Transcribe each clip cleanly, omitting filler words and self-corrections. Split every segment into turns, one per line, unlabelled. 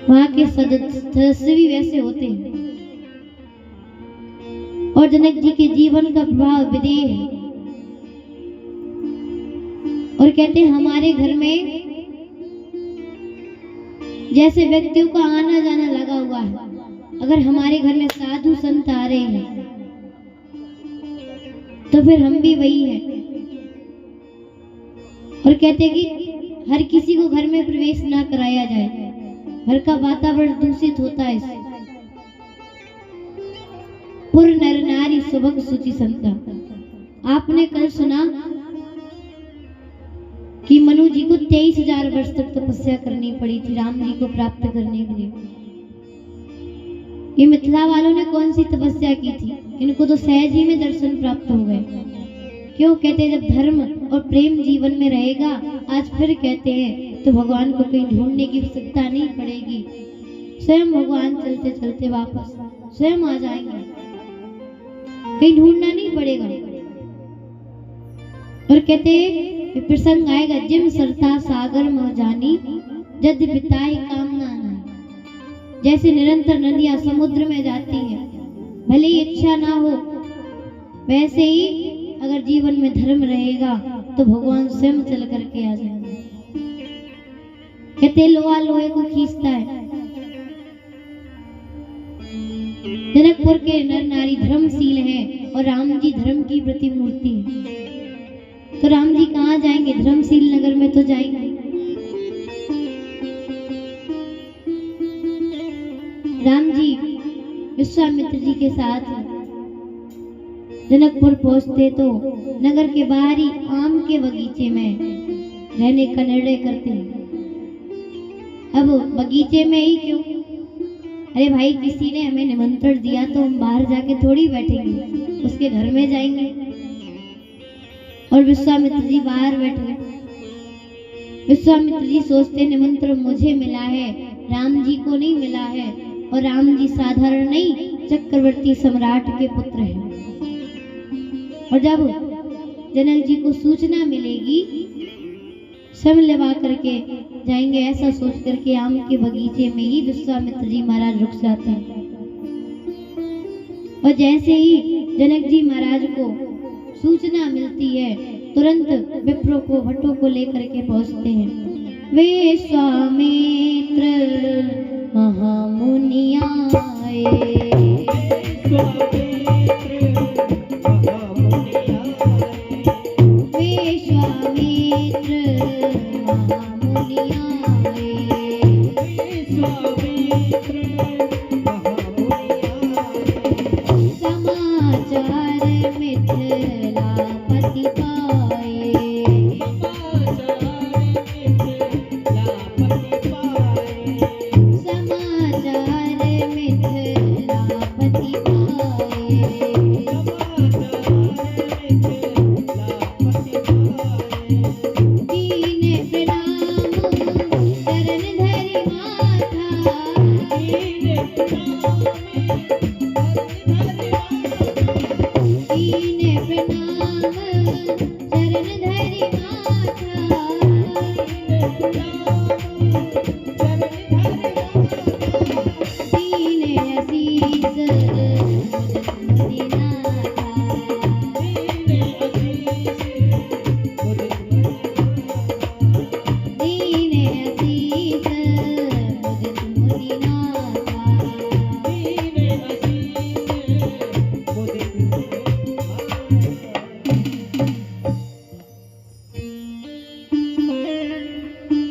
वहां के सदस्य भी वैसे होते हैं। और जनक जी के जीवन का प्रभाव विदेह है। और कहते हैं हमारे घर में जैसे व्यक्तियों का आना जाना लगा हुआ है, अगर हमारे घर में साधु संत आ रहे हैं तो फिर हम भी वही हैं। और कहते हैं कि हर किसी को घर में प्रवेश ना कराया जाए, घर का वातावरण दूषित होता है इससे। पुर नर नारी सुभग सुचि संता। आपने कल सुना कि मनु जी को 23,000 वर्ष तक तपस्या करनी पड़ी थी राम जी को प्राप्त करने के लिए। ये मिथिला वालों ने कौन सी तपस्या की थी? इनको तो सहज ही में दर्शन प्राप्त हो गए। क्यों? कहते हैं जब धर्म और प्रेम जीवन में रहेगा, आज फिर कहते हैं, तो भगवान को कहीं ढूंढने की आवश्यकता नहीं पड़ेगी। स्वयं भगवान चलते चलते वापस स्वयं आ जाएंगे, कहीं ढूंढना नहीं पड़ेगा। और कहते हैं प्रसंग आएगा, जिम सरता सागर में जानी जद बिताई कामना नहीं। जैसे निरंतर नदियां समुद्र में जाती हैं, भले ही इच्छा ना हो, वैसे ही अगर जीवन में धर्म रहेगा तो भगवान स्वयं चल करके आ जाएंगे। कहते लोहा लोहे को खींचता है। जनकपुर के नर नारी धर्मशील हैं और राम जी धर्म की प्रतिमूर्ति है। तो राम जी कहाँ जाएंगे? धर्मशील नगर में तो जाएंगे। राम जी विश्वामित्र जी के साथ जनकपुर पहुंचते तो नगर के बाहरी आम के बगीचे में रहने का निर्णय करते हैं। अब बगीचे में ही क्यों? अरे भाई, किसी ने हमें निमंत्रण दिया तो हम बाहर जाके थोड़ी बैठेंगे, उसके घर में जाएंगे। और विश्वामित्र जी बाहर बैठे। विश्वामित्र जी सोचते निमंत्रण मुझे मिला है, राम जी को नहीं मिला है। और राम जी साधारण नहीं, चक्रवर्ती सम्राट के पुत्र हैं। और जब जनक जी को सूचना मिलेगी, सब लगा करके जाएंगे, ऐसा सोच करके आम के बगीचे में ही विश्वामित्र जी महाराज रुक जाते हैं। और जैसे ही जनक जी महाराज को सूचना मिलती है, तुरंत विप्रों को भट्टों को लेकर के पहुंचते हैं। विश्वामित्र महामुनिया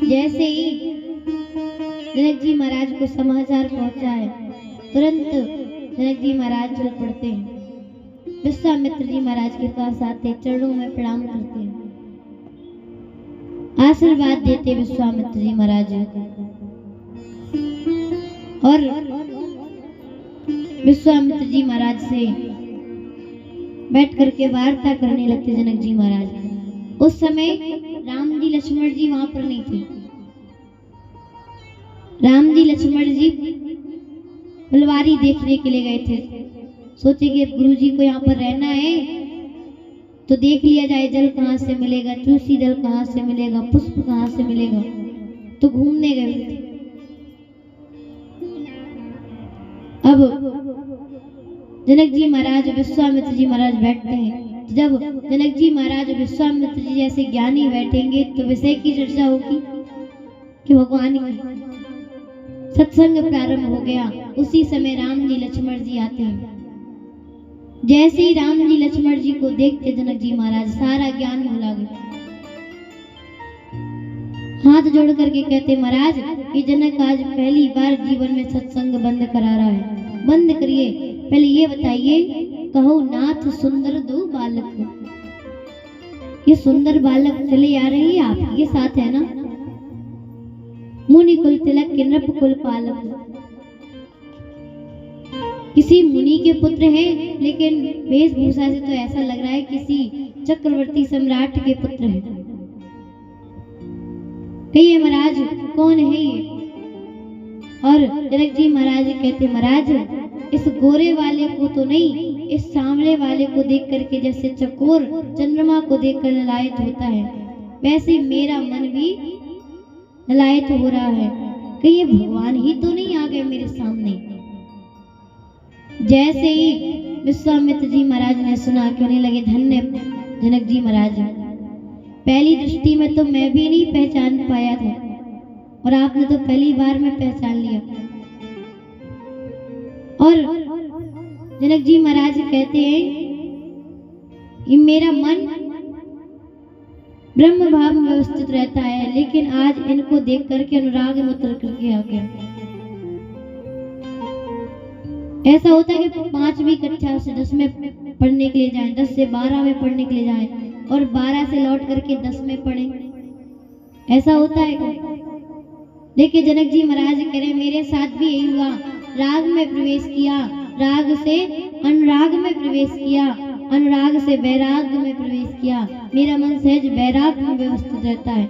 जैसे ही जनक जी महाराज को समाचार पहुंचा है, तुरंत जनक जी महाराज चल पड़ते हैं। विश्वामित्र जी महाराज के पास आते, चरणों में प्रणाम करते हैं, आशीर्वाद देते विश्वामित्र जी महाराज। और विश्वामित्र जी महाराज से बैठ करके वार्ता करने लगते जनक जी महाराज। उस समय राम जी लक्ष्मण जी वहां पर नहीं थे। राम जी लक्ष्मण जी फुलवारी देखने के लिए गए थे। सोचे कि गुरु जी को यहाँ पर रहना है तो देख लिया जाए, जल कहाँ से मिलेगा, तुलसी जल कहाँ से मिलेगा, पुष्प कहाँ से मिलेगा। तो घूमने गए थे। अब जनक जी महाराज विश्वामित्र जी महाराज बैठते हैं। जब जनक जी महाराज विश्वामित्र जी जैसे ज्ञानी बैठेंगे तो विषय की चर्चा होगी कि भगवान की। सत्संग प्रारंभ हो गया। उसी समय राम जी लक्ष्मण जी आते हैं। जैसे ही राम जी लक्ष्मण जी को देखते जनक जी महाराज सारा ज्ञान भुला गए। हाथ जोड़ करके कहते महाराज ये जनक आज पहली बार जीवन में सत्संग बंद करा रहा है, बंद करिए। पहले ये बताइए, कहो नाथ सुंदर दो बालक। ये सुंदर बालक चले आ रहे हैं आपके साथ है ना? मुनि कुल तिलक के नृप कुल पालक। किसी मुनि के पुत्र हैं, लेकिन वेशभूषा से तो ऐसा लग रहा है किसी चक्रवर्ती सम्राट के पुत्र हैं। कहिए महाराज कौन है ये? और जनक जी महाराज कहते महाराज इस गोरे वाले को तो नहीं, इस सांवले वाले को देख करके जैसे चकोर चंद्रमा को देखकर ललायत होता है, वैसे मेरा मन भी ललायत हो रहा है। कहिए भगवान ही तो नहीं आ गए मेरे सामने? जैसे ही विश्वामित्र जी महाराज ने सुना, कहने लगे धन्य जनक जी महाराज, पहली दृष्टि में तो मैं भी नहीं पहचान पाया था और आपने तो पहली बार में पहचान लिया। और जनक जी महाराज कहते हैं कि मेरा मन ब्रह्म भाव में व्यवस्थित रहता है, लेकिन आज इनको देख करके अनुराग में उतर करके आ गया। ऐसा होता है कि 5वीं कक्षा से 10 में पढ़ने के लिए जाएं, 10 से 12 में पढ़ने के लिए जाएं और 12 से लौट करके 10 में पढ़ें। ऐसा होता है क्या? लेकिन जनक जी महाराज कह रहे मेरे साथ भी यही हुआ। राग में प्रवेश किया, राग से अनुराग में प्रवेश किया, अनुराग से वैराग्य में प्रवेश किया। मेरा मन सहज वैराग्य में व्यवस्थित रहता है,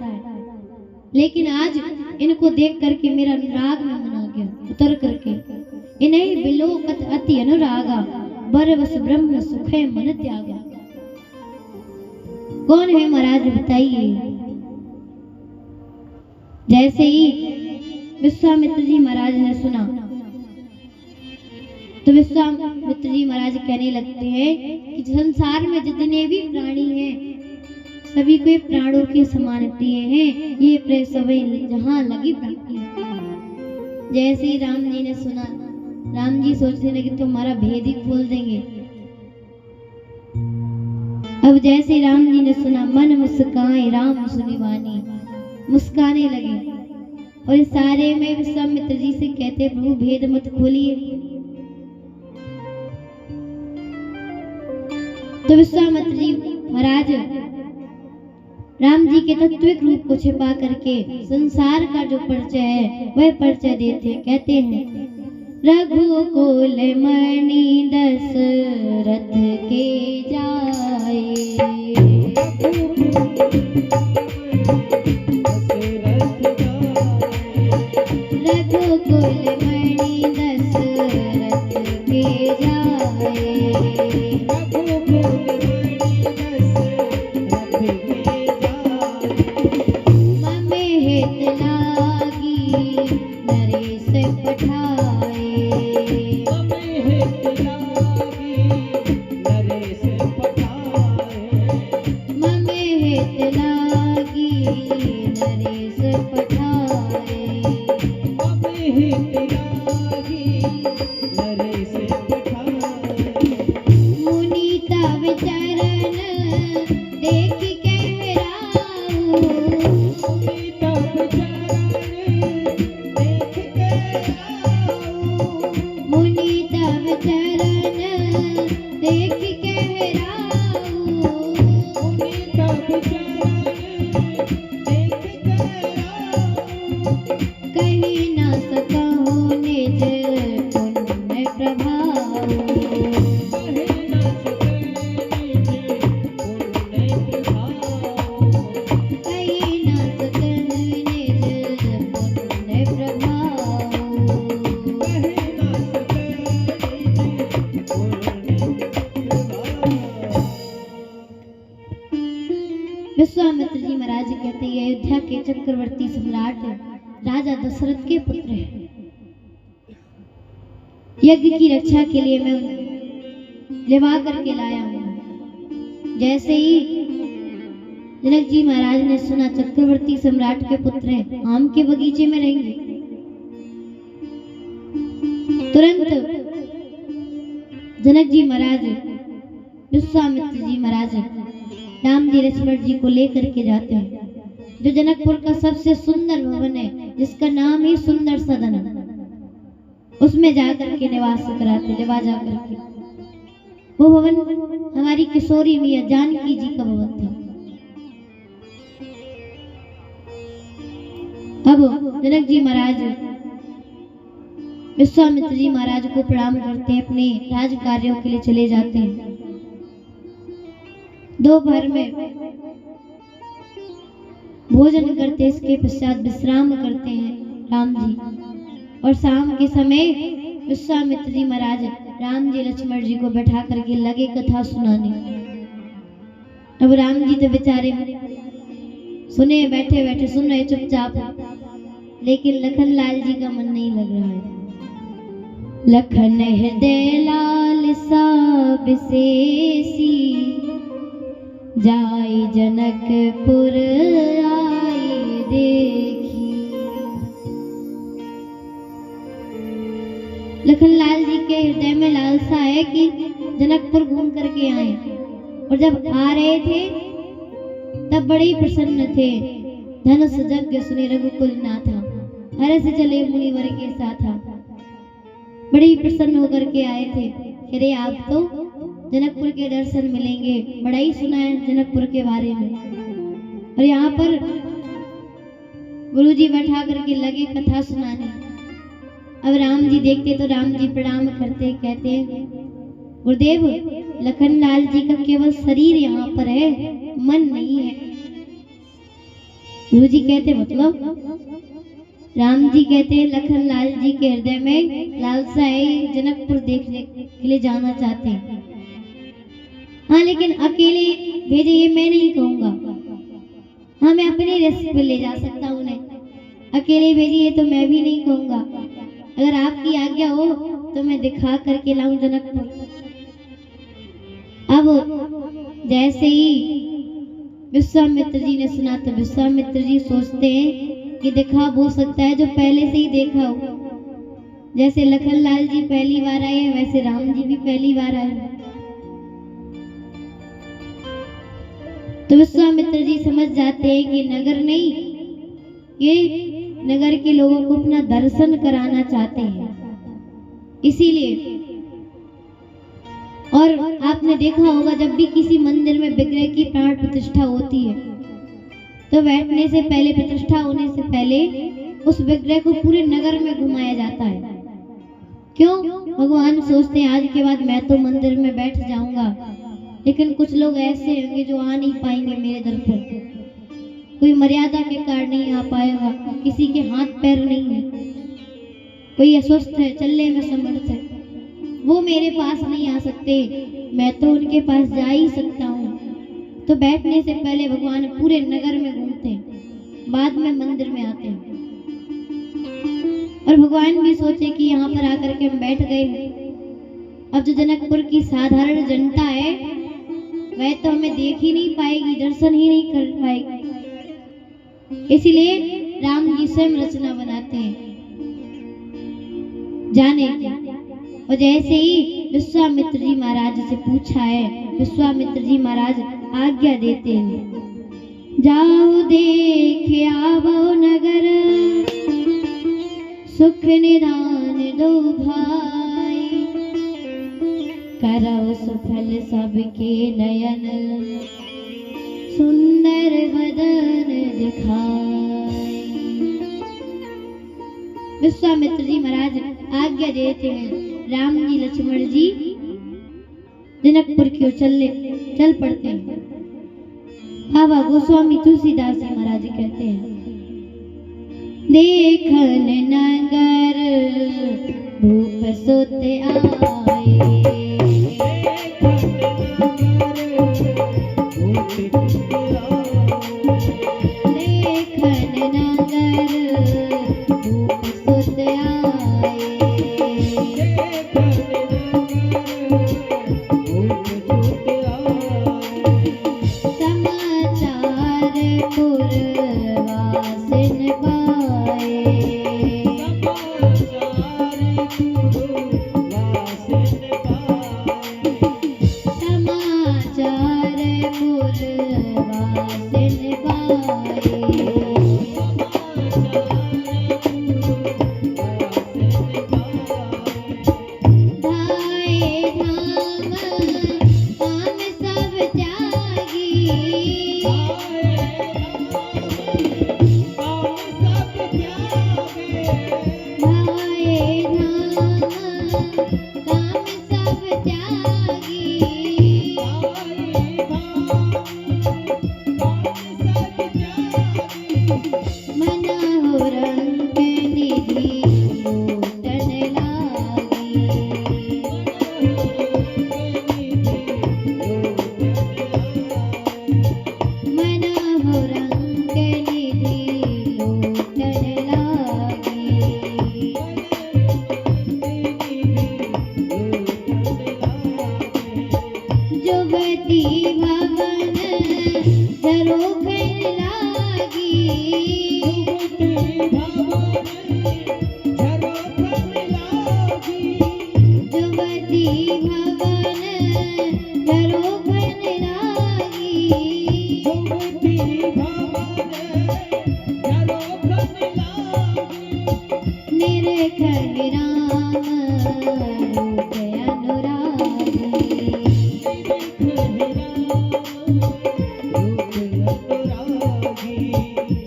लेकिन आज इनको देख करके मेरा अनुराग में मन आ गया उतर करके। इन्हें बिलोकत अति अनुरागा, बरवस ब्रह्म सुखे मन त्यागा। कौन है महाराज बताइए? जैसे ही विश्वामित्र जी महाराज ने सुना तो विश्वामित्र जी महाराज कहने लगते हैं कि संसार में जितने भी प्राणी हैं सभी को प्राणों के समान प्रिय हैं, ये प्रसव जहां लगी प्राप्ति। जैसे ही राम जी ने सुना, राम जी सोचने लगे तुम्हारा भेद ही खोल देंगे। अब जैसे राम जी ने सुना, मन मुस्काए राम सुनी वाणी, मुस्काने लगे। और इस सारे में विश्वामित्र जी से कहते प्रभु भेद मत खोलिए। तो विश्वामित्र जी महाराज राम जी के तत्विक रूप को छिपा करके संसार का जो परिचय है वह परिचय देते हैं। कहते हैं रघुकुल मणि दशरथ के जाए, रघुकुल मणि दशरथ के जाए, विश्वामित्र जी महाराज कहते हैं अयोध्या के चक्रवर्ती सम्राट राजा दशरथ के पुत्र हैं। यज्ञ की रक्षा के लिए मैं उन्हें लिवा करके लाया हूँ। जैसे ही जनक जी महाराज ने सुना चक्रवर्ती सम्राट के पुत्र हैं, आम के बगीचे में रहेंगे, तुरंत जनक जी महाराज विश्वामित्र जी महाराज राम जी लक्ष्मण जी को लेकर के जाते हैं, जो जनकपुर का सबसे सुंदर भवन है, जिसका नाम ही सुंदर सदन है, उसमें जाकर के निवास कराते, लिवा जाकर के। वो भवन हमारी किशोरी मैया जानकी जी का भवन था। अब जनक जी महाराज विश्वामित्र जी महाराज को प्रणाम करते हैं, अपने राज कार्यों के लिए चले जाते हैं। दोपहर में भोजन करते, इसके पश्चात विश्राम करते हैं राम जी, और शाम के समय विश्वामित्र जी महाराज राम जी लक्ष्मण जी को बैठा करके लगे कथा सुनाने। अब राम जी तो बेचारे सुने, बैठे बैठे सुन रहे चुपचाप, लेकिन लखन लाल जी का मन नहीं लग रहा है। लखन हृदय लाल सा विशेषी, जाई जनकपुर आई देखी। लखन लाल जी के हृदय में लालसा है कि जनकपुर घूम करके आए, और जब आ रहे थे तब बड़े ही प्रसन्न थे। धनुष यज्ञ सुनि रघुकुल नाथा, हरे से चले मुनिवर के साथा। बड़े ही प्रसन्न होकर के आए थे। अरे आप तो जनकपुर के दर्शन मिलेंगे, बड़ा ही सुना है जनकपुर के बारे में। और यहाँ पर गुरुजी बैठा करके लगे कथा सुनाने। अब राम जी देखते तो राम जी प्रणाम करते, कहते हैं गुरुदेव, लखन लाल जी का केवल शरीर यहाँ पर है, मन नहीं है। गुरुजी कहते मतलब? राम जी कहते हैं लखन लाल जी के हृदय में लालसा है, जनकपुर देखने के लिए जाना चाहते हैं। हाँ, लेकिन अकेले भेजे ये मैं नहीं कहूँगा। हाँ, मैं अपने रिस्क पे ले जा सकता हूँ उन्हें। अकेले भेजिए तो मैं भी नहीं कहूँगा। अगर आपकी आज्ञा हो तो मैं दिखा करके लाऊं जनकपुर। अब जैसे ही विश्वामित्र जी ने सुना तो विश्वामित्र जी सोचते हैं कि दिखा हो सकता है जो पहले से ही देखा हो। जैसे लखन लाल जी पहली बार आए हैं, वैसे राम जी भी पहली बार आए हैं। तो विश्वामित्र जी समझ जाते हैं कि नगर नहीं, ये नगर के लोगों को अपना दर्शन कराना चाहते हैं, इसीलिए। और आपने देखा होगा जब भी किसी मंदिर में विग्रह की प्राण प्रतिष्ठा होती है तो बैठने से पहले, प्रतिष्ठा होने से पहले उस विग्रह को पूरे नगर में घुमाया जाता है। क्यों? भगवान सोचते हैं आज के बाद मैं तो मंदिर में बैठ जाऊंगा, लेकिन कुछ लोग ऐसे होंगे जो आ नहीं पाएंगे मेरे दर पर। कोई मर्यादा के कारण नहीं आ पाएगा, किसी के हाथ पैर नहीं है, कोई अस्वस्थ है, चलने में समर्थ है, वो मेरे पास नहीं आ सकते, मैं तो उनके पास जा ही सकता हूँ। तो बैठने से पहले भगवान पूरे नगर में घूमते हैं, बाद में मंदिर में आते हैं। और भगवान भी सोचे कि यहाँ पर आकर के हम बैठ गए हैं, अब जो जनकपुर की साधारण जनता है वह तो हमें देख ही नहीं पाएगी, दर्शन ही नहीं कर पाएगी। इसीलिए राम जी स्वयं रचना बनाते हैं जाने की। और जैसे ही विश्वामित्र जी महाराज से पूछा है, विश्वामित्र जी महाराज आज्ञा देते हैं, जाओ देख आवो नगर, सुख निदान दो भाई, करौ सुफल सबके नयन, सुंदर बदन दिखाई। विश्वामित्र जी महाराज आज्ञा देते हैं, राम जी लक्ष्मण जी जनकपुर की ओर चल पड़ते हैं। बाबा गोस्वामी तुलसीदास जी महाराज कहते हैं, देखन नगर भूप सुत आए, देखन नगर निरखहि राम रूप अनुरागी।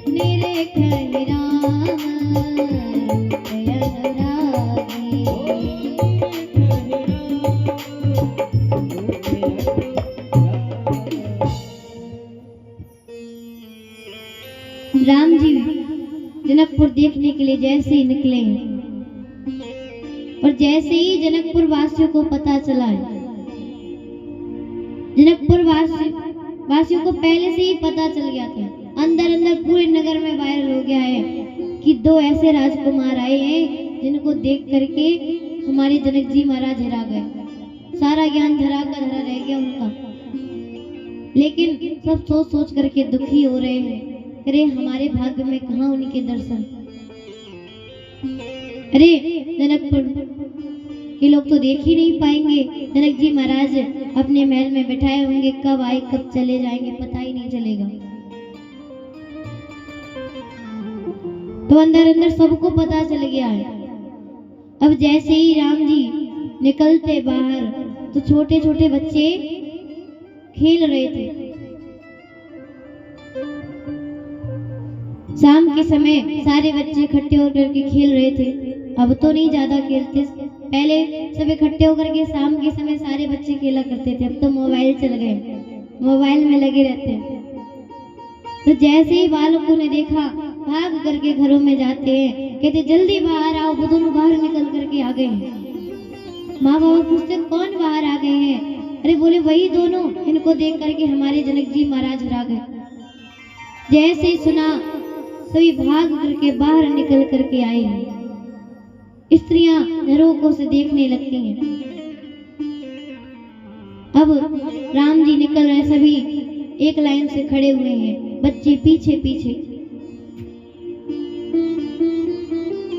निरखहि राम रूप अनुरागी। राम जी जनकपुर देखने के लिए जैसे ही निकले हैं और जैसे ही जनकपुर वासियों को पता चला है, जनकपुर वासियों को पहले से ही पता चल गया था, अंदर अंदर पूरे नगर में वायरल हो गया है कि दो ऐसे राजकुमार आए हैं जिनको देख करके हमारे जनक जी महाराज हरा गए। सारा ज्ञान धरा का धरा रह गया उनका, लेकिन सब सोच सोच करके दुखी हो रहे हैं, अरे हमारे भाग्य में कहाँ उनके दर्शन। अरे जनकपुर के लोग तो देख ही नहीं पाएंगे, जनक जी महाराज अपने महल में बैठाए होंगे, कब आए कब चले जाएंगे पता ही नहीं चलेगा। तो अंदर अंदर सबको पता चल गया है। अब जैसे ही राम जी निकलते बाहर तो छोटे छोटे बच्चे खेल रहे थे। शाम के समय सारे बच्चे इकट्ठे होकर के खेल रहे थे। अब तो नहीं ज्यादा खेलते, पहले सब इकट्ठे होकर के शाम के समय सारे बच्चे खेला करते थे। अब तो मोबाइल चल गए, मोबाइल में लगे रहते हैं। तो जैसे ही बालकों ने देखा भाग करके घरों में जाते हैं, कहते जल्दी बाहर आओ। वो दोनों बाहर निकल करके आ गए हैं। माँ बाबा पूछते कौन बाहर आ गए हैं? अरे बोले वही दोनों, इनको देख करके हमारे जनक जी महाराज हरा गए। जैसे ही सुना सभी भाग करके बाहर निकल करके आए हैं। स्त्रियां झरोकों से देखने लगती हैं। अब राम जी निकल रहे, सभी एक लाइन से खड़े हुए हैं, बच्चे पीछे पीछे।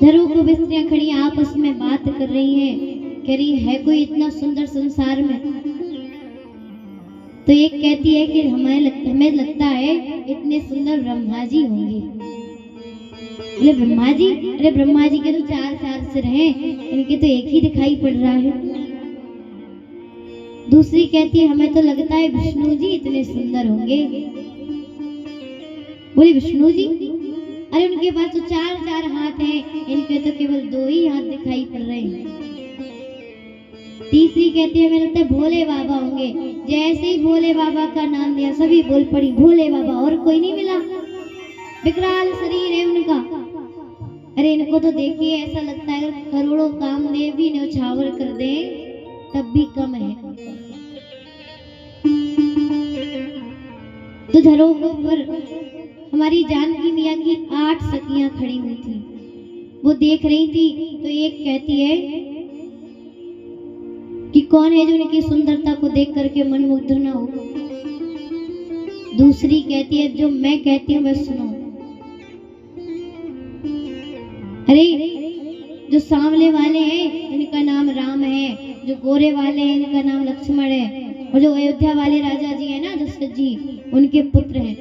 झरोकों पे स्त्रियां खड़ी आपस में बात कर रही हैं, कह रही है कोई इतना सुंदर संसार में। तो एक कहती है कि हमें लगता है इतने सुंदर ब्रह्मा जी होंगे। अरे ब्रह्मा जी, अरे ब्रह्मा जी के तो चार सिर हैं, इनके तो एक ही दिखाई पड़ रहा है। दूसरी कहती है हमें तो लगता है विष्णु जी इतने सुंदर होंगे। बोले विष्णु जी, अरे उनके पास तो चार हाथ हैं, इनके तो केवल 2 ही हाथ दिखाई पड़ रहे हैं। तीसरी कहती है हमें लगता है भोले बाबा होंगे। जैसे ही भोले बाबा का नाम लिया सभी बोल पड़ी भोले बाबा, और कोई नहीं मिला। विकराल शरीर है उनका। अरे इनको तो देखिए ऐसा लगता है अगर करोड़ों कामदेव भी न्यौछावर कर दें तब भी कम है। तो झरोखों पर हमारी जानकी मैया की 8 सखियां खड़ी हुई थी, वो देख रही थी। तो एक कहती है कि कौन है जो उनकी सुंदरता को देख करके मन मुग्ध ना हो। दूसरी कहती है जो मैं कहती हूँ बस सुनो। अरे जो सांवले वाले हैं इनका नाम राम है, जो गोरे वाले हैं इनका नाम लक्ष्मण है, और जो अयोध्या वाले राजा जी है ना दशरथ जी, उनके पुत्र हैं।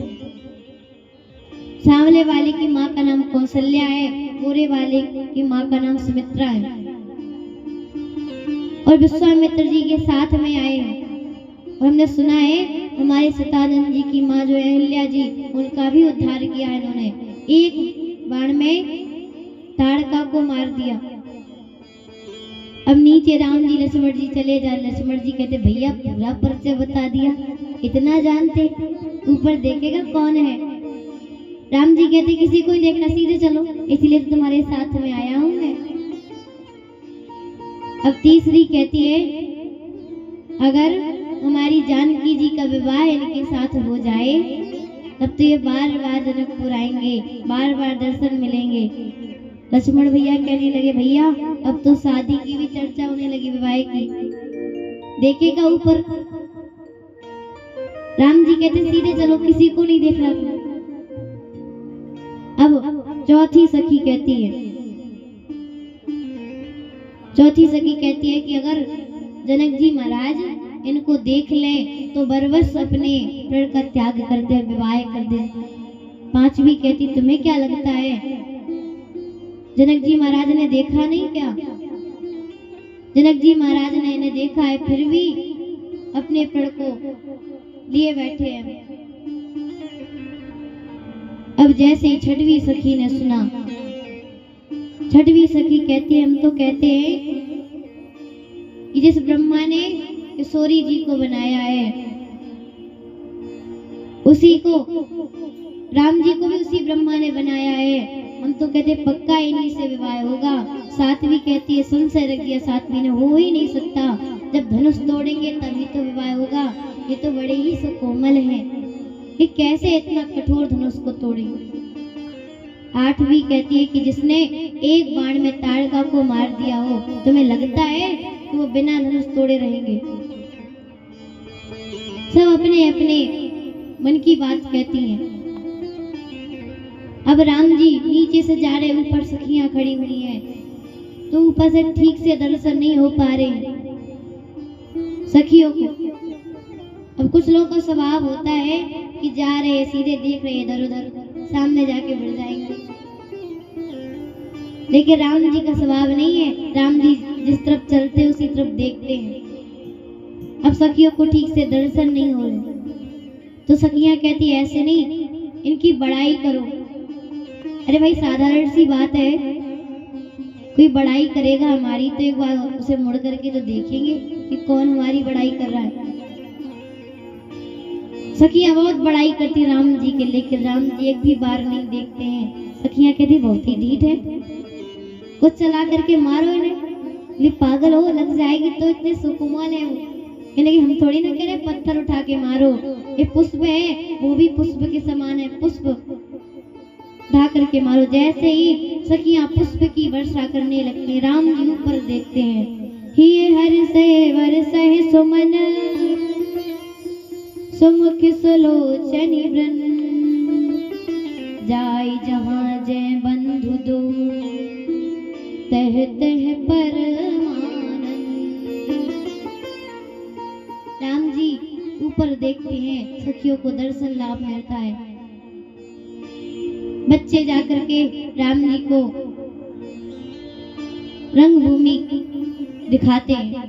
सांवले वाले की माँ का नाम कौशल्या है, गोरे वाले की माँ का नाम सुमित्रा है। और विश्वामित्र जी के साथ में आए हैं। और हमने सुना है हमारे सतानंद जी की माँ जो है अहिल्या जी, उनका भी उद्धार किया है इन्होंने। एक बाण में ताड़का को मार दिया। अब नीचे राम जी लक्ष्मण जी चले जा। लक्ष्मण जी कहते भैया पूरा परिचय बता दिया, इतना जानते, ऊपर देखेगा कौन है। राम जी कहते किसी को ही देखना, सीधे चलो, इसलिए तो तुम्हारे साथ में आया हूं मैं। अब तीसरी कहती है अगर हमारी जानकी जी का विवाह इनके साथ हो जाए तब तो ये बार बार जनकपुर आएंगे, बार बार दर्शन मिलेंगे। लक्ष्मण भैया कहने लगे भैया अब तो शादी की भी चर्चा होने लगी, विवाह की, देखेगा ऊपर। राम जी कहते सीधे चलो, किसी को नहीं देख रहा था। अब चौथी सखी कहती है कि अगर जनक जी महाराज इनको देख लें तो बरबस अपने प्रण का त्याग कर दे, विवाह कर दे। पांचवी कहती तुम्हें क्या लगता है जनक जी महाराज ने देखा नहीं क्या? जनक जी महाराज ने इन्हें देखा है, फिर भी अपने प्रण को लिए बैठे हैं। अब जैसे ही छठवीं सखी ने सुना, छठवीं सखी कहती है, हम तो कहते हैं कि जिस ब्रह्मा ने किशोरी जी को बनाया है, उसी को, राम जी को भी उसी ब्रह्मा ने बनाया है। हम तो कहते पक्का इन्हीं से विवाह होगा। सातवीं कहती है, संशय रख दिया सातवीं ने, हो ही नहीं सकता, जब धनुष तोड़ेंगे तभी तो विवाह होगा। ये तो बड़े ही सुकोमल हैं, ये कैसे इतना कठोर धनुष को तोड़ेंगे। आठवीं कहती है कि जिसने एक बाण में ताड़का को मार दिया हो, तुम्हें लगता है कि वो बिना धनुष तोड़े रहेंगे? सब अपने अपने मन की बात कहती हैं। अब राम जी नीचे से जा रहे, ऊपर सखियां खड़ी हुई हैं, तो ऊपर से ठीक से दर्शन नहीं हो पा रहे सखियों को। अब कुछ लोगों का स्वभाव होता है कि जा रहे सीधे देख रहे इधर उधर, सामने जाके बढ़ जाएंगे, लेकिन राम जी का स्वभाव नहीं है। राम जी जिस तरफ चलते उसी तरफ देखते हैं। अब सखियों को ठीक से दर्शन नहीं हो रहे, तो सखियां कहती ऐसे नहीं, इनकी बड़ाई करो। अरे भाई साधारण सी बात है, कोई बड़ाई करेगा हमारी तो एक बार उसे मुड़ करके तो देखेंगे कि कौन हमारी बड़ाई कर रहा है। सखियां बहुत बड़ाई करती राम जी के, लेकिन राम जी एक भी बार नहीं देखते हैं। सखियां कहती बहुत ही ढीठ है, कुछ चला करके मारो इन्हें, ये पागल हो, लग जाएगी तो, इतने सुकुमार है वो। लेकिन हम थोड़ी ना कह रहे पत्थर उठा के मारो, ये पुष्प है, वो भी पुष्प के समान है, पुष्प उठा करके मारो। जैसे ही सखियां पुष्प की वर्षा करने लगती हैं, राम जी ऊपर देखते हैं, ही हर से वर्षे सुमन सुमुख सुलोचनी व्रन, जाय जहाँ जय बंधु दो, तह तह परमानंद। राम जी ऊपर देखते हैं, सखियों को दर्शन लाभ मिलता है। बच्चे जाकर के राम जी को रंगभूमि दिखाते हैं।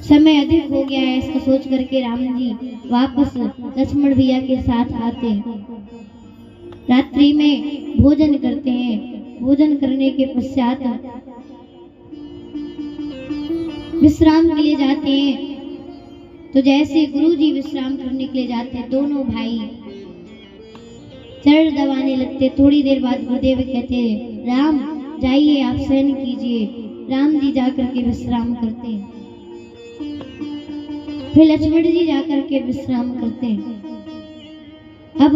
समय अधिक हो गया है, इसको सोच करके राम जी वापस लक्ष्मण भैया के साथ आते हैं। रात्रि में भोजन करते हैं। भोजन करने के पश्चात विश्राम के लिए जाते हैं। तो जैसे गुरु जी विश्राम करने के लिए जाते हैं, दोनों भाई चरण दबाने लगते। थोड़ी देर बाद गुरुदेव कहते हैं, राम जाइए आप शयन कीजिए। राम जी जाकर के विश्राम करते हैं। फिर लक्ष्मण जी जाकर के विश्राम करते हैं। अब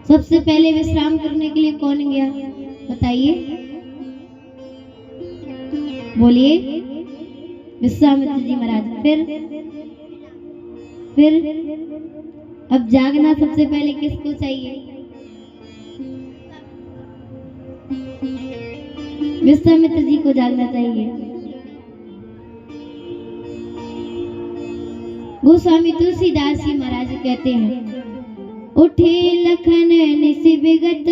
सबसे पहले विश्राम करने के लिए कौन गया बताइए, बोलिए? विश्वामित्र जी महाराज। फिर अब जागना सबसे पहले किसको चाहिए? विश्वामित्र जी को जागना चाहिए। गोस्वामी तुलसीदास जी महाराज कहते हैं, उठे लखन निस विगत,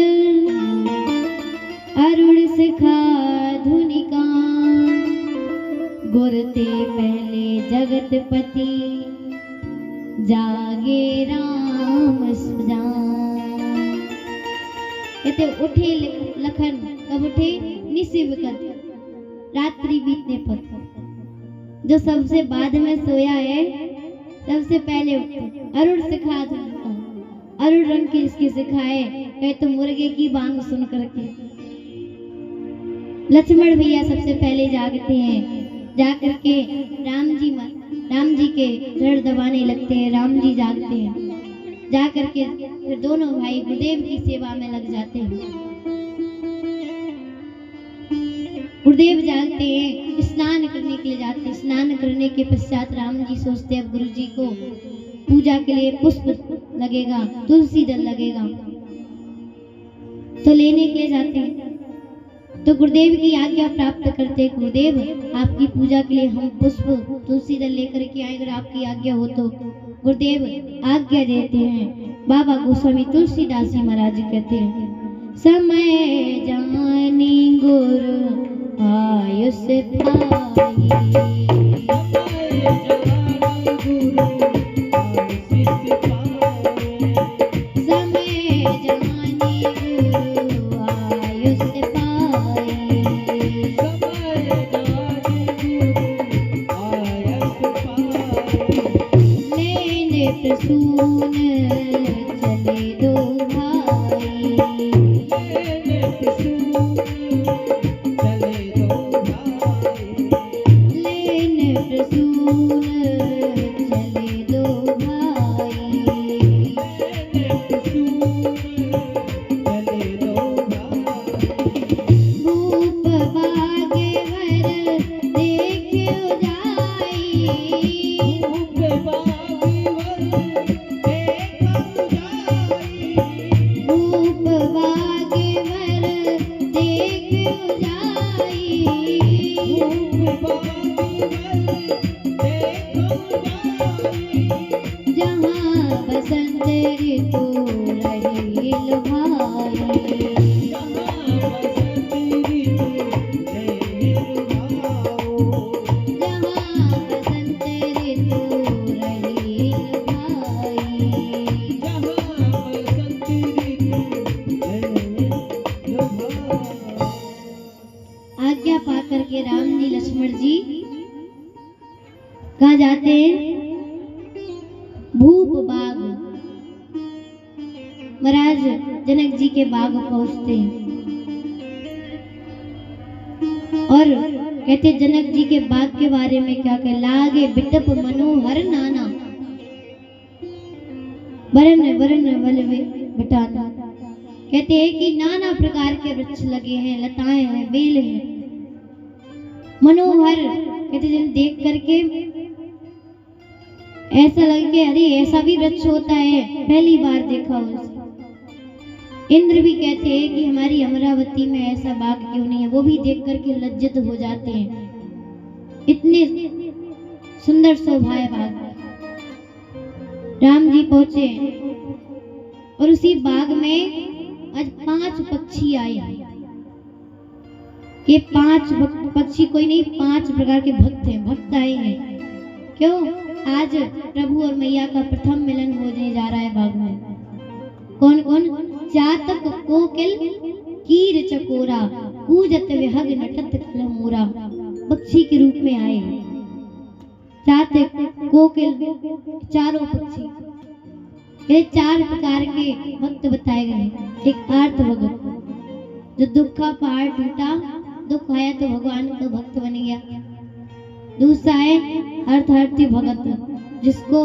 अरुण सिखा धुनिका, गुरते पहले जगत पति, जागे राम सुजान। कहते उठे लखन, कब उठे? निशिविगत, रात्रि बीतने पर। जो सबसे बाद में सोया है सबसे पहले उठते। अरुण सिखा धुनिका, अरुण रंग की इसकी सिखाए, कहे तो मुर्गे की बांग सुन करके। लक्ष्मण भैया सबसे पहले जागते हैं। जाकर के राम जी के धड़ दबाने लगते हैं। राम जी जागते हैं। जाकर के फिर दोनों भाई गुरुदेव की सेवा में लग जाते हैं। गुरुदेव जागते हैं, स्नान करने के लिए जाते हैं। स्नान करने के पश्चात राम जी सोचते हैं अब गुरु जी को पूजा के लिए पुष्प लगेगा, तुलसी दल लगेगा, तो लेने के लिए जाते हैं। तो गुरुदेव की आज्ञा प्राप्त करते, गुरुदेव आपकी पूजा के लिए हम पुष्प तुलसी दल लेकर के आए, अगर आपकी आज्ञा हो तो। गुरुदेव आज्ञा देते हैं। बाबा गोस्वामी तुलसीदास जी महाराज कहते हैं, समय जानी गुरु आयुष पाई। आज्ञा पाकर के राम जी लक्ष्मण जी कहाँ जाते हैं? भूप बाग। महाराज जनक जी के बाग पहुंचते हैं और कहते जनक जी के बाग के बारे में क्या कह लागे बिटप मनोहर नाना बरन बरन वल बिटाना। कहते हैं कि नाना प्रकार के वृक्ष लगे हैं, लताएं हैं, बेल हैं, मनोहर। कहते जन देख करके ऐसा लगे कि अरे ऐसा भी वृक्ष होता है, पहली बार देखा उसे। इंद्र भी कहते हैं कि हमारी अमरावती में ऐसा बाग क्यों नहीं है, वो भी देख करके लज्जित हो जाते हैं, इतने सुंदर शोभा है बाग। राम जी पहुंचे और उसी बाग में आज 5 पक्षी आए। ये 5 पक्षी कोई नहीं, 5 प्रकार के भक्त हैं, भक्त आए हैं। क्यों? आज प्रभु और मैया का प्रथम मिलन होने जा रहा है बाग में। कौन कौन? चातक कोकिल कीर चकोरा कूजत विहग नटत कलमोरा। पक्षी के रूप में आए हैं चातक कोकिल, चारों पक्षी। ये 4 प्रकार के भक्त बताए गए। एक आर्त भगत, जो दुख का पहाड़ टूटा, दुख आया तो भगवान का भक्त बन गया। दूसरा है अर्थार्थी भगत, जिसको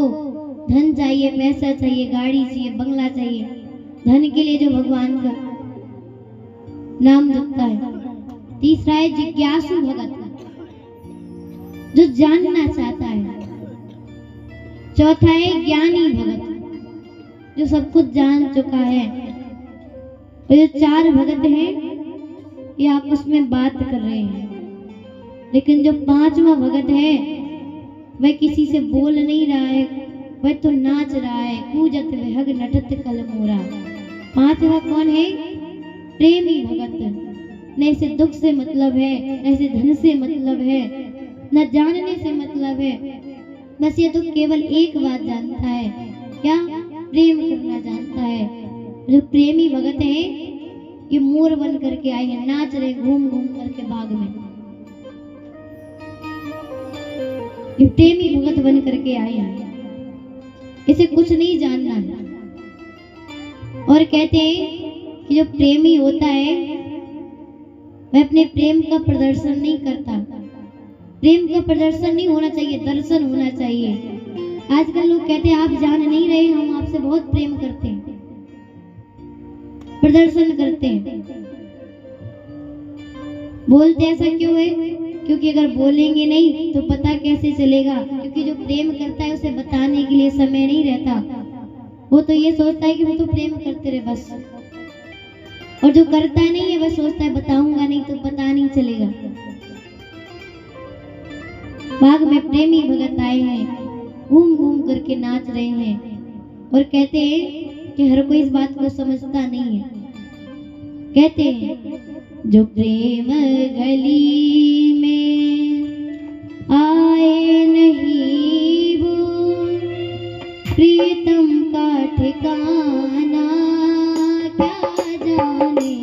धन चाहिए, पैसा चाहिए, गाड़ी चाहिए, बंगला चाहिए, धन के लिए जो भगवान का नाम जपता है। तीसरा है जिज्ञासु भगत, जो जानना चाहता है। चौथा है ज्ञानी भगत, जो सब कुछ जान चुका है। और ये 4 भगत हैं, ये आपस में बात कर रहे हैं। लेकिन जो 5वां भगत है वह किसी से बोल नहीं रहा है, वह तो नाच रहा है। कूजत विहग नटत कलमोरा। 5वां कौन है? प्रेमी भगत। न इसे दुख से मतलब है, न इसे धन से मतलब है, न जानने से मतलब है, बस ये तो केवल एक बात जानता है, क्या? प्रेम करना जानता है। जो प्रेमी भगत है ये मोर बन करके आए हैं, नाच रहे घूम घूम करके बाग में। ये प्रेमी भगत बन करके आए हैं, इसे कुछ नहीं जानना है। और कहते हैं कि जो प्रेमी होता है वह अपने प्रेम का प्रदर्शन नहीं करता। प्रेम का प्रदर्शन नहीं होना चाहिए, दर्शन होना चाहिए। आजकल लोग कहते हैं आप जान नहीं रहे, हम आपसे बहुत प्रेम करते हैं, प्रदर्शन करते हैं। बोलते ऐसा क्यों है? क्योंकि अगर बोलेंगे नहीं तो पता कैसे चलेगा? क्योंकि जो प्रेम करता है उसे बताने के लिए समय नहीं रहता। वो तो ये सोचता है कि मैं तो प्रेम करते रहे बस। और जो करता नहीं है वह सोचता है बताऊंगा नहीं तो पता नहीं चलेगा। बाग में प्रेमी भगत आए हैं, घूम घूम करके नाच रहे हैं और कहते हैं कि हर कोई इस बात को समझता नहीं है। कहते हैं जो प्रेम गली में आए नहीं वो प्रीतम का ठिकाना क्या जाने।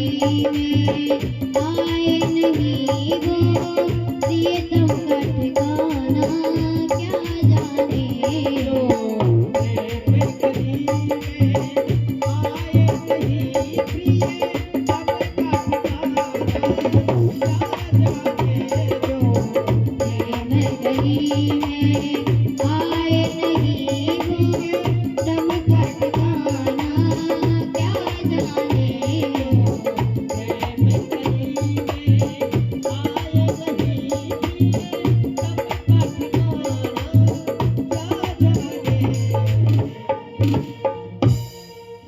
में आए नहीं वो, प्रियतम का ठिकाना क्या जाने वो।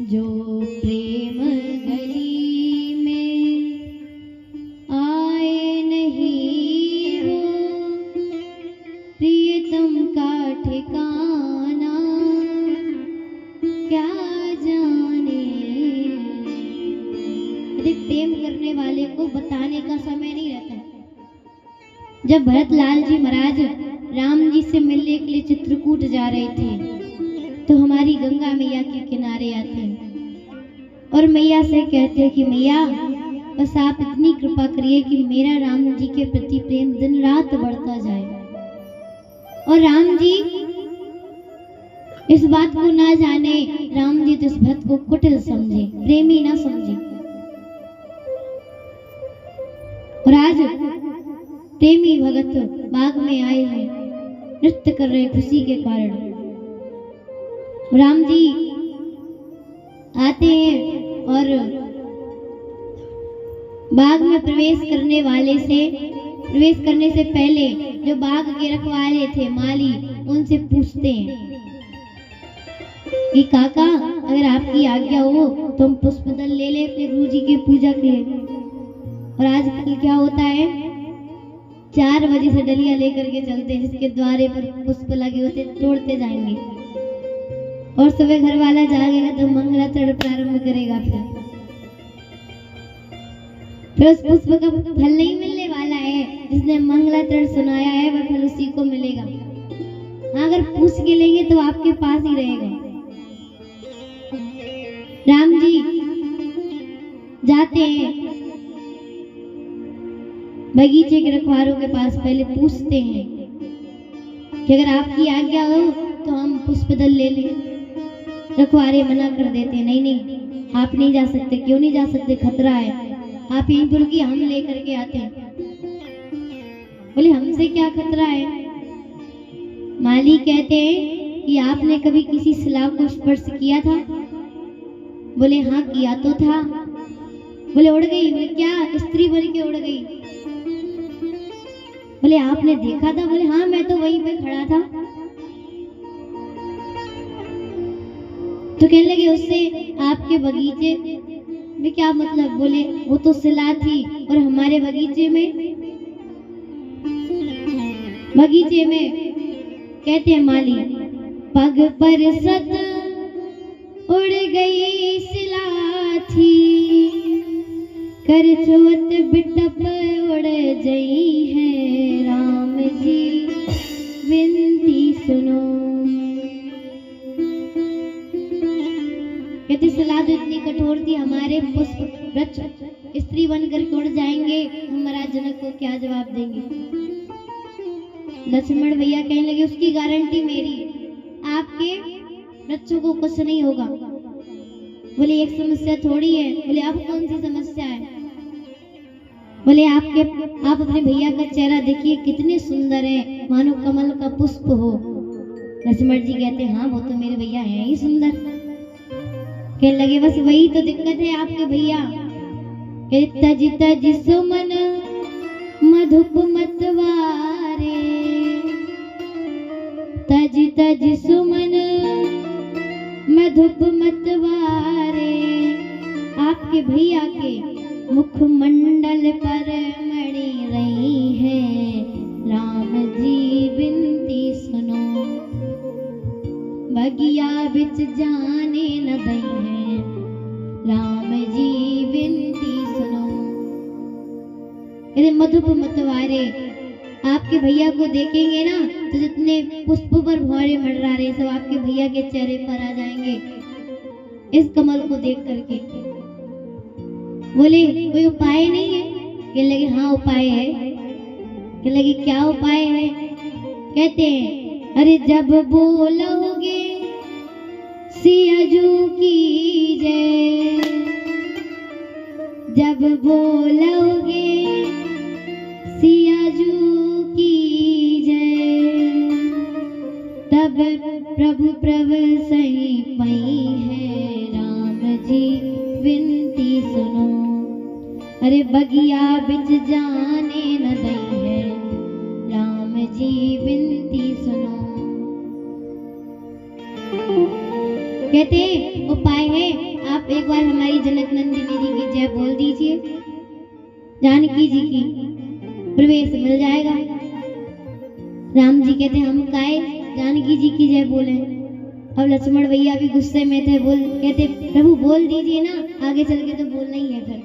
जो प्रेम गली में आए नहीं वो, प्रियतम का ठिकाना क्या जाने। यदि प्रेम करने वाले को बताने का समय नहीं रहता। जब भरतलाल जी महाराज राम जी से मिलने के लिए चित्रकूट जा रहे थे तो हमारी गंगा मैया के किनारे आते और मैया से कहते कि मैया बस आप इतनी कृपा करिए कि मेरा राम जी के प्रति प्रेम दिन रात बढ़ता जाए। और राम जी इस बात को ना जाने, राम जी तो इस भक्त को कुटिल समझे, प्रेमी ना समझे। और आज प्रेमी भगत बाग में आए हैं, नृत्य कर रहे खुशी के कारण। राम जी आते हैं और बाग में प्रवेश करने से पहले जो बाग के रखवाले थे माली, उनसे पूछते हैं कि काका अगर आपकी आज्ञा हो तो हम पुष्पदल ले ले अपने गुरु जी की पूजा के। और आजकल क्या होता है, 4 बजे से डलिया लेकर के चलते, जिसके द्वारे पर पुष्प लगे होते तोड़ते जाएंगे और सुबह घर वाला जागेगा तो मंगलाचरण प्रारंभ करेगा। फिर उस पुष्प का फल नहीं मिलने वाला है, जिसने मंगलाचरण सुनाया है वह फल उसी को मिलेगा। अगर पूछ के लेंगे तो आपके पास ही रहेगा। राम जी जाते हैं बगीचे के रखवारों के पास, पहले पूछते हैं कि अगर आपकी आज्ञा हो तो हम पुष्पदल ले लें। रखवारे मना कर देते हैं, नहीं आप नहीं जा सकते। क्यों नहीं जा सकते? खतरा है, आप यहीं पर रुकिए, हम लेकर के आते हैं। बोले हमसे क्या खतरा है? माली कहते हैं कि आपने कभी किसी शिला को स्पर्श किया था? बोले हाँ किया तो था। बोले उड़ गई? बोले क्या स्त्री बन के उड़ गई? बोले आपने देखा था? बोले हाँ मैं तो वहीं पे खड़ा था। तो कहने लगे उससे आपके बगीचे में क्या मतलब? बोले वो तो शिला थी और हमारे बगीचे में कहते हैं माली, पग पर सत उड़ गई शिला थी, कर छुअत बिटप उड़ गई है, राम जी विनती सुनो। कहते शिला तो इतनी कठोर थी, हमारे पुष्प वृक्ष स्त्री बनकर उड़ जाएंगे, हम महाराज जनक को क्या जवाब देंगे? लक्ष्मण भैया कहने लगे उसकी गारंटी मेरी है, आपके बच्चों को कुछ नहीं होगा। बोले एक समस्या थोड़ी है। बोले अब कौन सी समस्या है? बोले आप अपने भैया का चेहरा देखिए कितने सुंदर है, मानो कमल का पुष्प हो। लक्ष्मण जी कहते हाँ वो तो मेरे भैया हैं ही सुंदर। कहने लगे बस वही तो दिक्कत है आपके भैया। तज तज सुमन मधुप मतवारे, तज तज सुमन मधुप मतवारे, आपके भैया के मुखमंडल पर मणि रही है, राम जी विनती सुनो, बगिया बिच जाने न दई है, राम जी विनती सुनो। यदि मधुप मतवारे आपके भैया को देखेंगे ना तो जितने पुष्प पर भौरे मंडरा रहे सब आपके भैया के चेहरे पर आ जाएंगे इस कमल को देख करके। बोले कोई उपाय नहीं है? कहने लगे हाँ उपाय है। कहने लगे क्या उपाय है? कहते हैं अरे जब बोलोगे सियाजू की जय, जब बोलोगे सियाजू की जय, तब प्रभु प्रभ सही पई है राम जी विनती सुनो। अरे बगिया बिच जाने न दई है राम जी विनती सुनो। कहते उपाय है आप एक बार हमारी जनक नंदिनी जी की जय बोल दीजिए, जानकी जी की प्रवेश मिल जाएगा। राम जी कहते हम काहे जानकी जी की जय बोले। अब लक्ष्मण भैया भी गुस्से में थे, कहते प्रभु बोल दीजिए ना, आगे चल के तो बोलना ही है फिर।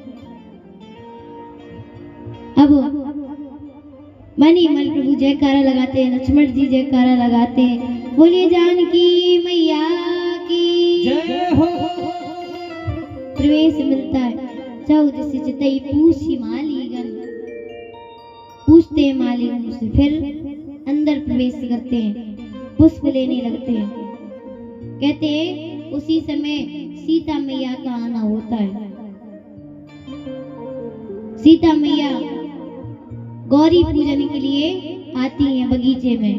अब मन ही मन प्रभु जयकारा लगाते हैं, लक्ष्मण जी जयकारा लगाते हैं, बोलिए जानकी मैया की
जय हो।
प्रवेश मिलता है। चौद से चितई पूछी मालीगन, पूछते हैं मालीगन से, फिर अंदर प्रवेश करते हैं, पुष्प लेने लगते हैं। कहते हैं उसी समय सीता मैया का आना होता है। सीता मैया गौरी पूजन के लिए आती हैं बगीचे में।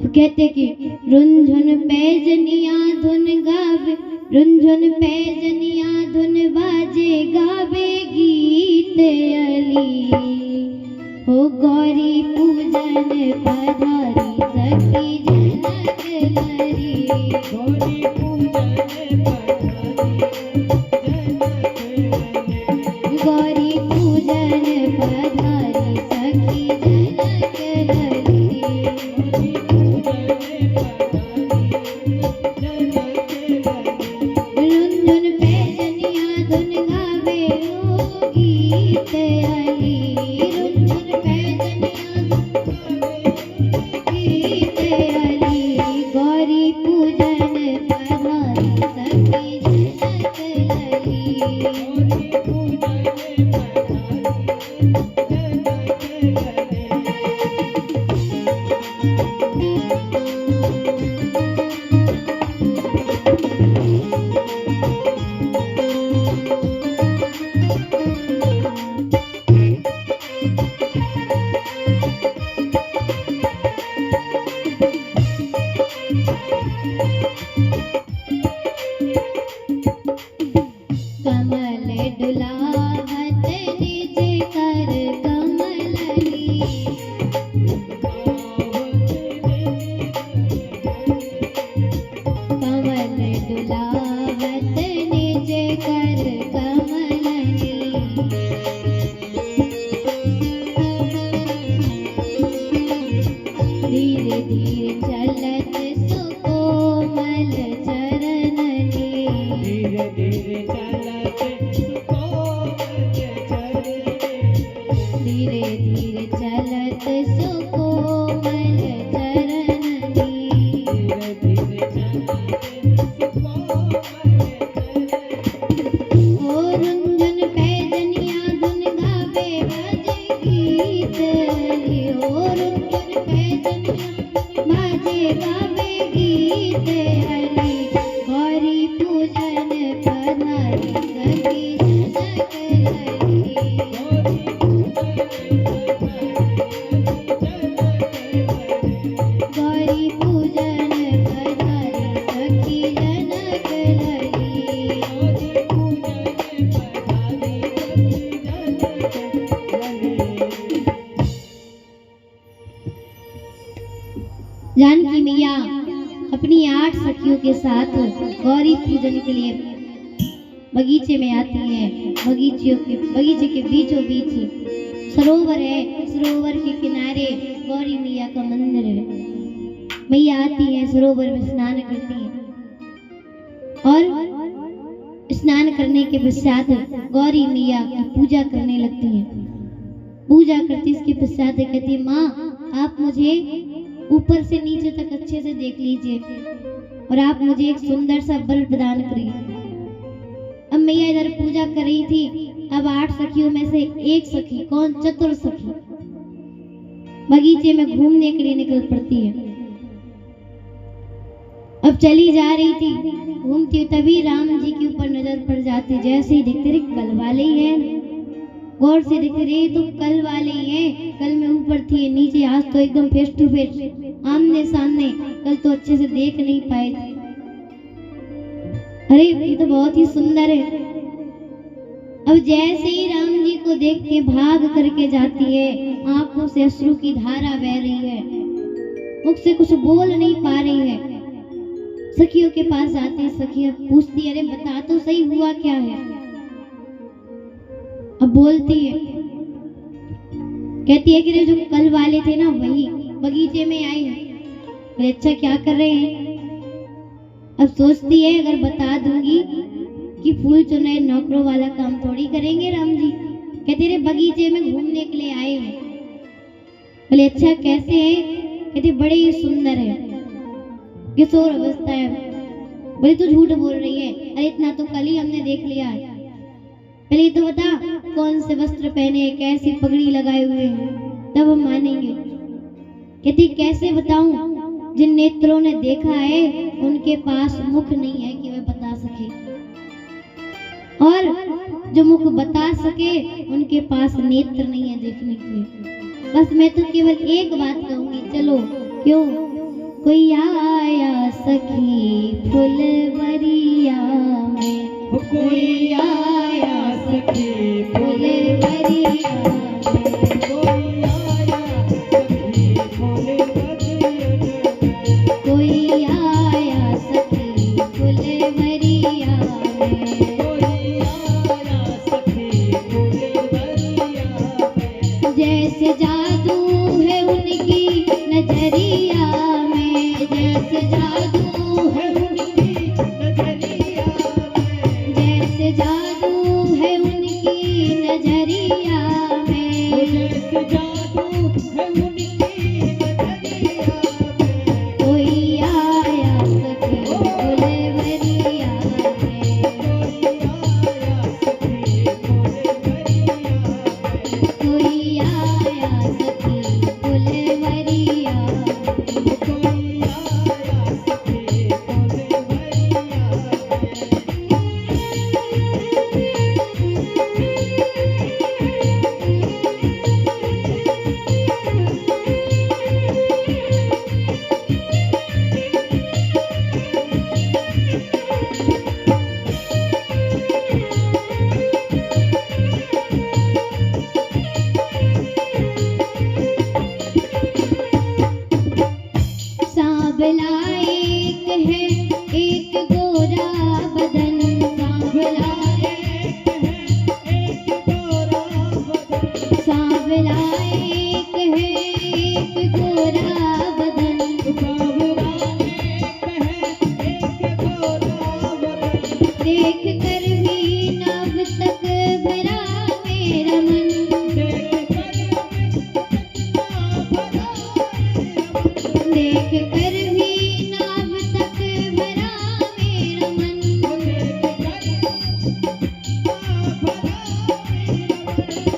तो कहते कि रुंझुन पैजनिया धुन गावे, रुंझुन पैजनिया धुन बाजे गावे गीत अली, हो गौरी पूजन पधारी सखी जनक लरी,
गौरी पूजन पधारी जनक लरी,
गौरी पूजन पधारी सखी जनक लरी,
गौरी पूजन पधारी जनक लरी,
रुंझुन पैजनिया धुन गावे ओ गीत अली, रुंझुन पैजनिया गीत अली, गौरी पूजन पधारी सखी जनक लरी।
गौरी पूजन पधारी
कमल डुलावत निज कर कमलनी, कमल डुलावत निज कर कमलनी, धीरे धीरे चलत सुकोमल चरणनी,
धीरे धीरे चलत सुकोमल चरणे,
धीरे धीरे चलत सुकोमल चरणनी,
धीरे धीरे चलत सुकोमल चरणे,
ओ रुंझुन पैजनिया धुन गावे बाजे गीत अली, ओ रुंझुन पैजनिया बाजे गावे गीत अली, गौरी पूजन पधारी सखी जनक लरी,
गौरी पूजन पधारी जनक लरी,
गौरी पूजन पधारी सखी जनक लरी।
गौरी पूजन पधारी जनक लरी।
जानकी मैया अपनी 8 सखियों के साथ गौरी पूजन के लिए बगीचे में आती है। बगीचे के बीचों बीच सरोवर है, सरोवर के किनारे गौरी मैया का मंदिर है। मैया आती है, सरोवर में स्नान करती है और स्नान करने के पश्चात गौरी मैया की पूजा करने लगती है। पूजा करती इसके पश्चात कहती है माँ आप मुझे ऊपर से नीचे तक अच्छे से देख लीजिए और आप मुझे एक सुंदर सा बल प्रदान करिए। अब मैया इधर पूजा कर रही थी। अब 8 सखियों में से एक सखी, कौन, चतुर सखी, बगीचे में घूमने के लिए निकल पड़ती है। अब चली जा रही थी, घूमती, तभी राम जी के ऊपर नजर पड़ जाती। जैसे ही देखते रहे कल वाले ही हैं, गौर से देखते रहे तो कल वाले ही हैं। कल में ऊपर थी, नीचे, आज तो एकदम फेस टू फेस, आमने सामने। कल तो अच्छे से देख नहीं पाए थे। अरे ये तो बहुत ही सुंदर है। अब जैसे ही राम जी को देख के भाग करके जाती है, आंखों से अश्रु की धारा बह रही है, मुख से कुछ बोल नहीं पा रही है। सखियों के पास जाती है, सखियां पूछती, अरे बता तो सही हुआ क्या है। अब बोलती है, कहती है कि जो कल वाले थे ना वही बगीचे में आए हैं। अरे अच्छा, क्या कर रहे हैं। अब सोचती है अगर बता दूंगी कि फूल चुने नौकरों वाला काम थोड़ी करेंगे राम जी। कहते रे बगीचे में घूमने के लिए आए हैं। बोले अच्छा, कैसे है। कहते बड़े ही सुंदर है, किशोर अवस्था है। बोले तू झूठ बोल रही है। अरे इतना तो कल ही हमने देख लिया है। पहले तो बता कौन से वस्त्र पहने, कैसी पगड़ी लगाए हुए हैं, तब हम मानेंगे। कहती कैसे बताऊं, जिन नेत्रों ने देखा है उनके पास मुख नहीं है कि वह बता सके, और जो मुख बता सके उनके पास नेत्र नहीं है देखने के लिए। बस मैं तो केवल एक बात कहूंगी, चलो। क्यों? कोई आया सखी फुलवरिया में,
कोई आया सखी
फुलवरिया में,
कोई आया सखी फुलवरिया में,
कोई आया सखी फुलवरिया में।
कोई आया सखी फुलवरिया में।
जैसे जादू है उनकी नजरिया में, जैसे जादू है
उनकी नजरिया में,
जैसे जादू है उनकी नजरिया में।
जैसे जादू है उनकी नजरिया में।
कोई आया सखी फुलवरिया में,
कोई आया सखी फुलवरिया में।
कोई आया सखी फुलवरिया में। सांवला एक है एक गोरा बदन, सांवला
एक है एक गोरा बदन,
सांवला एक है एक गोरा बदन।
सांवला एक है एक गोरा बदन।
देख कर भी नभ तक भरा मेरा मन,
देख कर भी
देख कर भी नभ तक भरा मेरा मन।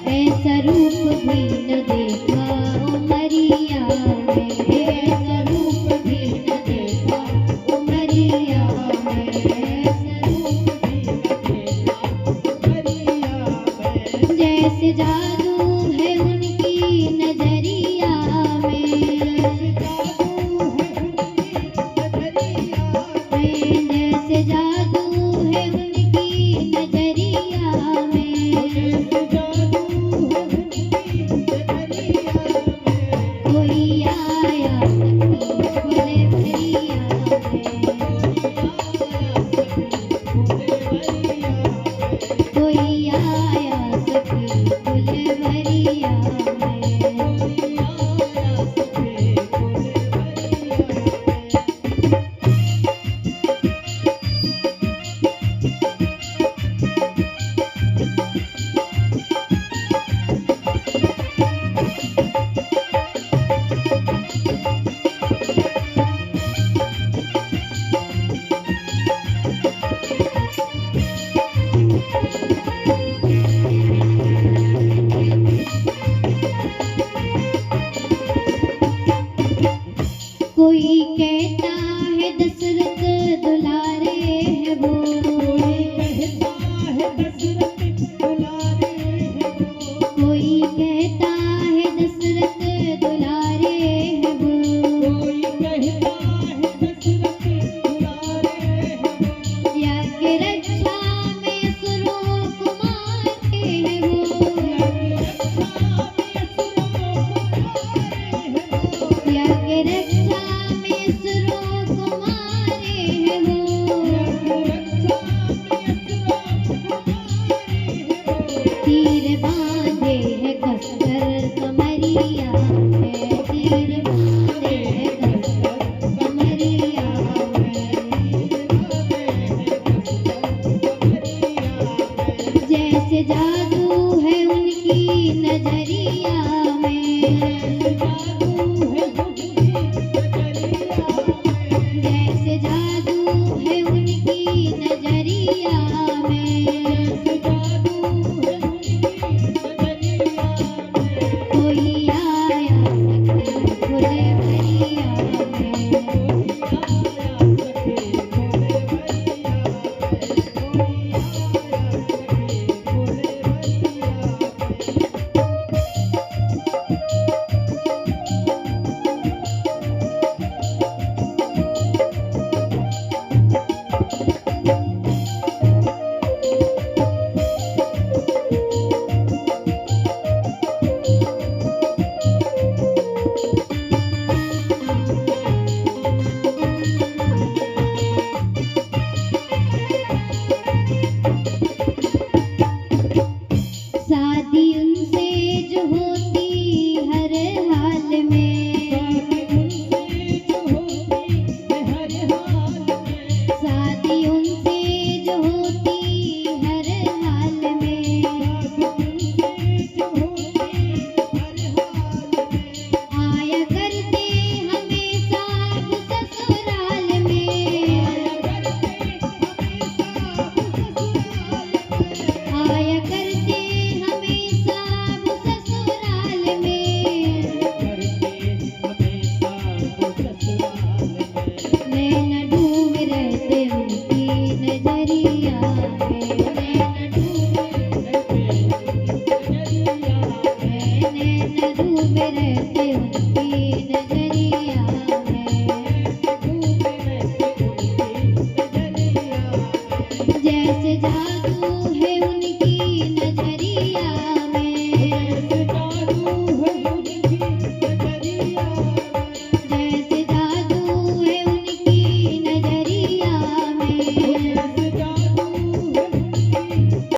ऐसा रूप भी न देखा उमरिया में, ऐसा रूप भी न देखा उमरिया में, ऐसा रूप भी न देखा। जैसे जादू